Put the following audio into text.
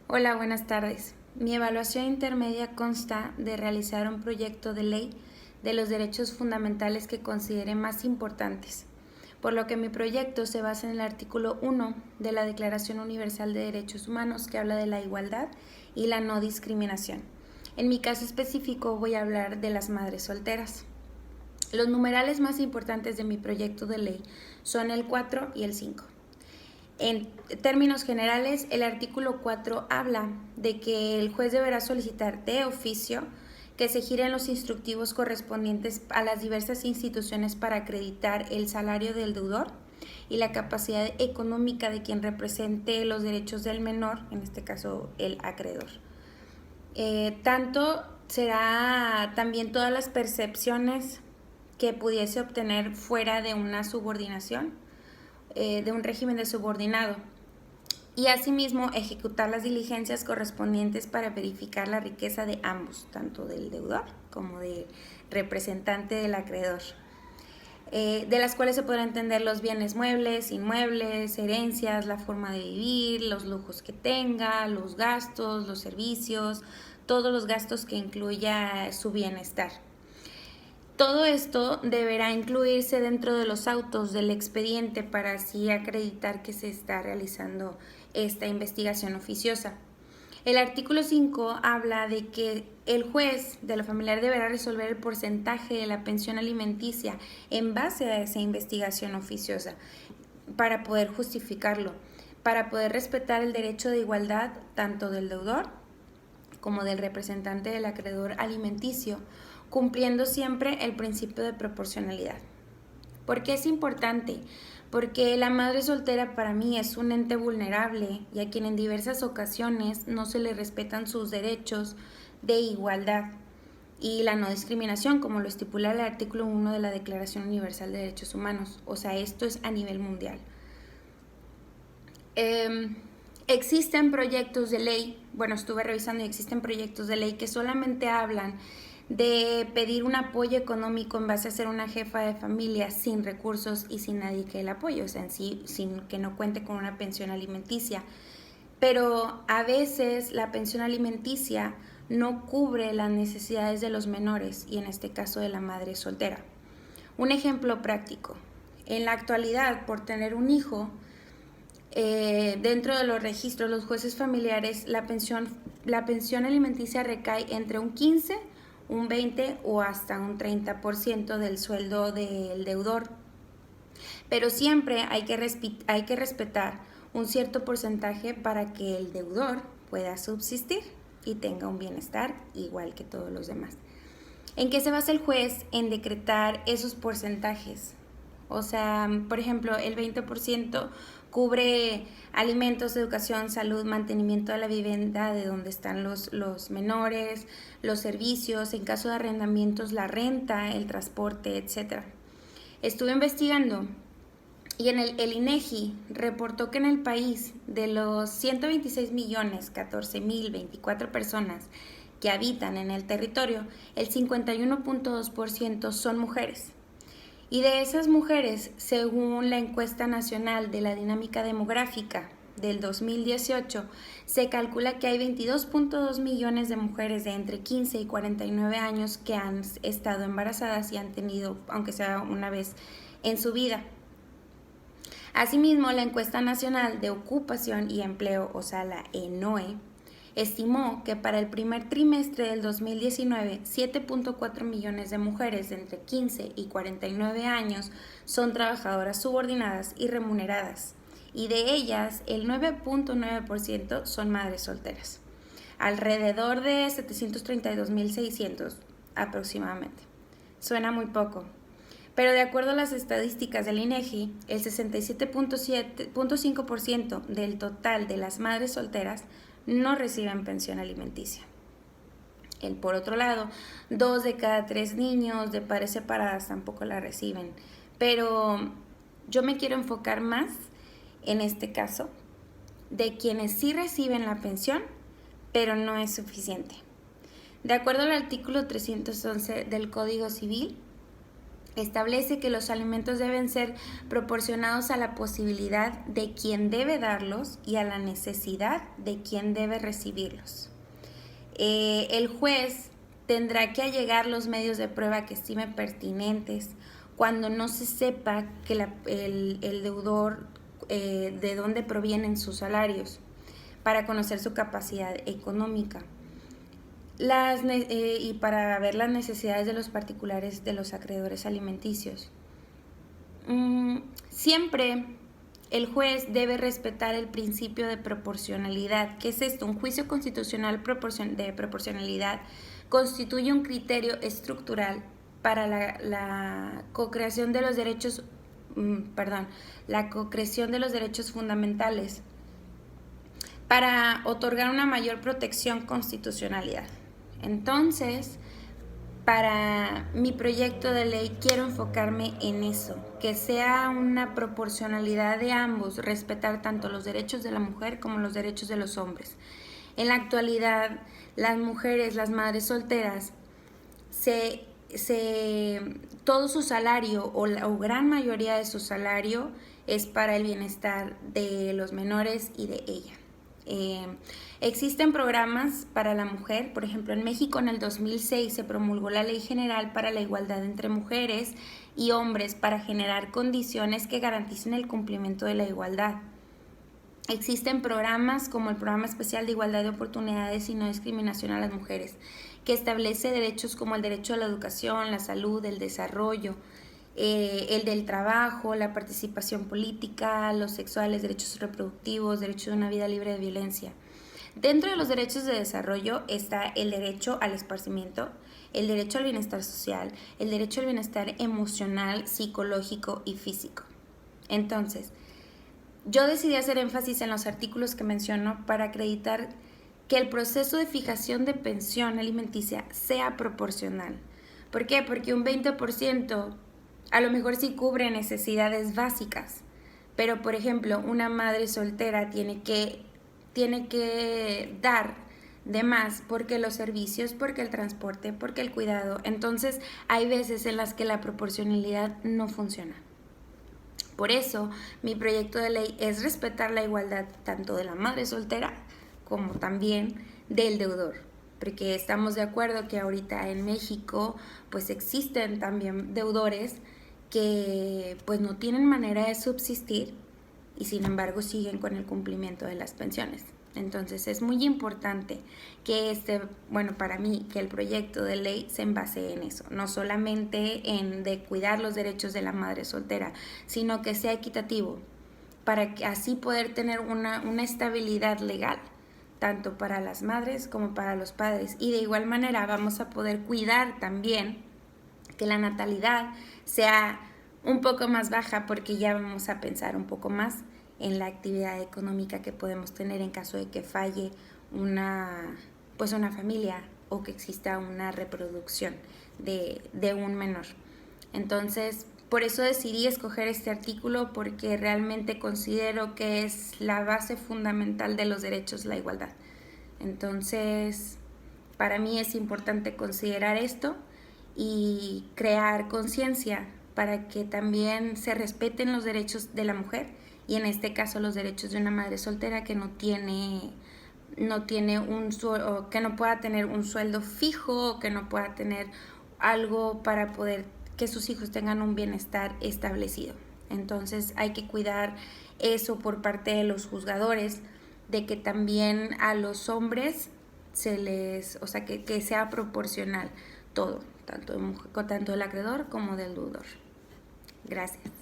Hola, buenas tardes. Mi evaluación intermedia consta de realizar un proyecto de ley de los derechos fundamentales que considere más importantes, por lo que mi proyecto se basa en el artículo 1 de la Declaración Universal de Derechos Humanos, que habla de la igualdad y la no discriminación. En mi caso específico voy a hablar de las madres solteras. Los numerales más importantes de mi proyecto de ley son el 4 y el 5. En términos generales, el artículo 4 habla de que el juez deberá solicitar de oficio que se giren los instructivos correspondientes a las diversas instituciones para acreditar el salario del deudor y la capacidad económica de quien represente los derechos del menor, en este caso el acreedor. Tanto será también todas las percepciones que pudiese obtener fuera de una subordinación, de un régimen de subordinado, y asimismo ejecutar las diligencias correspondientes para verificar la riqueza de ambos, tanto del deudor como del representante del acreedor, de las cuales se podrán entender los bienes muebles, inmuebles, herencias, la forma de vivir, los lujos que tenga, los gastos, los servicios, todos los gastos que incluya su bienestar. Todo esto deberá incluirse dentro de los autos del expediente para así acreditar que se está realizando esta investigación oficiosa. El artículo 5 habla de que el juez de lo familiar deberá resolver el porcentaje de la pensión alimenticia en base a esa investigación oficiosa para poder justificarlo, para poder respetar el derecho de igualdad tanto del deudor como del representante del acreedor alimenticio, cumpliendo siempre el principio de proporcionalidad. ¿Por qué es importante? Porque la madre soltera para mí es un ente vulnerable y a quien en diversas ocasiones no se le respetan sus derechos de igualdad y la no discriminación, como lo estipula el artículo 1 de la Declaración Universal de Derechos Humanos. O sea, esto es a nivel mundial. Existen proyectos de ley, bueno, estuve revisando y existen proyectos de ley que solamente hablan de pedir un apoyo económico en base a ser una jefa de familia sin recursos y sin nadie que la apoye, o sea, en sí, sin que no cuente con una pensión alimenticia. Pero a veces la pensión alimenticia no cubre las necesidades de los menores y en este caso de la madre soltera. Un ejemplo práctico. En la actualidad, por tener un hijo, dentro de los registros, los jueces familiares, la pensión alimenticia recae entre un 15, un 20 o hasta un 30% del sueldo del deudor. Pero siempre hay que respetar un cierto porcentaje para que el deudor pueda subsistir y tenga un bienestar igual que todos los demás. ¿En qué se basa el juez en decretar esos porcentajes? O sea, por ejemplo, el 20% cubre alimentos, educación, salud, mantenimiento de la vivienda de donde están los menores, los servicios, en caso de arrendamientos, la renta, el transporte, etc. Estuve investigando y en el INEGI reportó que en el país de los 126.014.024 personas que habitan en el territorio, el 51.2% son mujeres. Y de esas mujeres, según la encuesta nacional de la dinámica demográfica del 2018, se calcula que hay 22.2 millones de mujeres de entre 15 y 49 años que han estado embarazadas y han tenido, aunque sea una vez en su vida. Asimismo, la encuesta nacional de ocupación y empleo, o sea, la ENOE, estimó que para el primer trimestre del 2019, 7.4 millones de mujeres de entre 15 y 49 años son trabajadoras subordinadas y remuneradas, y de ellas el 9.9% son madres solteras, alrededor de 732.600 aproximadamente. Suena muy poco, pero de acuerdo a las estadísticas del INEGI, el 67.5% del total de las madres solteras no reciben pensión alimenticia. Por otro lado, 2 de cada 3 niños de padres separadas tampoco la reciben. Pero yo me quiero enfocar más en este caso de quienes sí reciben la pensión, pero no es suficiente. De acuerdo al artículo 311 del Código Civil, Establece que los alimentos deben ser proporcionados a la posibilidad de quien debe darlos y a la necesidad de quien debe recibirlos. El juez tendrá que allegar los medios de prueba que estime pertinentes cuando no se sepa que el deudor de dónde provienen sus salarios, para conocer su capacidad económica y para ver las necesidades de los particulares de los acreedores alimenticios. Siempre el juez debe respetar el principio de proporcionalidad. ¿Qué es esto? Un juicio constitucional de proporcionalidad constituye un criterio estructural para la concreción de los derechos, la concreción de los derechos fundamentales para otorgar una mayor protección constitucionalidad. Entonces, para mi proyecto de ley quiero enfocarme en eso, que sea una proporcionalidad de ambos, respetar tanto los derechos de la mujer como los derechos de los hombres. En la actualidad, las mujeres, las madres solteras, todo su salario o gran mayoría de su salario es para el bienestar de los menores y de ella. Existen programas para la mujer. Por ejemplo, en México en el 2006 se promulgó la Ley General para la Igualdad entre Mujeres y Hombres para generar condiciones que garanticen el cumplimiento de la igualdad. Existen programas como el Programa Especial de Igualdad de Oportunidades y No Discriminación a las Mujeres, que establece derechos como el derecho a la educación, la salud, el desarrollo, el del trabajo, la participación política, los sexuales, derechos reproductivos, derecho a una vida libre de violencia. Dentro de los derechos de desarrollo está el derecho al esparcimiento, el derecho al bienestar social, el derecho al bienestar emocional, psicológico y físico. Entonces, yo decidí hacer énfasis en los artículos que menciono para acreditar que el proceso de fijación de pensión alimenticia sea proporcional. ¿Por qué? Porque un 20% a lo mejor sí cubre necesidades básicas, pero por ejemplo una madre soltera tiene que dar de más porque los servicios, porque el transporte, porque el cuidado. Entonces hay veces en las que la proporcionalidad no funciona. Por eso mi proyecto de ley es respetar la igualdad tanto de la madre soltera como también del deudor, porque estamos de acuerdo que ahorita en México pues existen también deudores que pues no tienen manera de subsistir y sin embargo siguen con el cumplimiento de las pensiones. Entonces es muy importante que para mí, que el proyecto de ley se envase en eso, no solamente en de cuidar los derechos de la madre soltera, sino que sea equitativo, para que así poder tener una estabilidad legal, tanto para las madres como para los padres. Y de igual manera vamos a poder cuidar también que la natalidad sea un poco más baja, porque ya vamos a pensar un poco más en la actividad económica que podemos tener en caso de que falle una familia o que exista una reproducción de un menor. Entonces, por eso decidí escoger este artículo, porque realmente considero que es la base fundamental de los derechos, la igualdad. Entonces, para mí es importante considerar esto y crear conciencia para que también se respeten los derechos de la mujer y en este caso los derechos de una madre soltera que no tiene que no pueda tener un sueldo fijo, que no pueda tener algo para poder que sus hijos tengan un bienestar establecido. Entonces hay que cuidar eso por parte de los juzgadores, de que también a los hombres que sea proporcional todo, tanto del acreedor como del deudor. Gracias.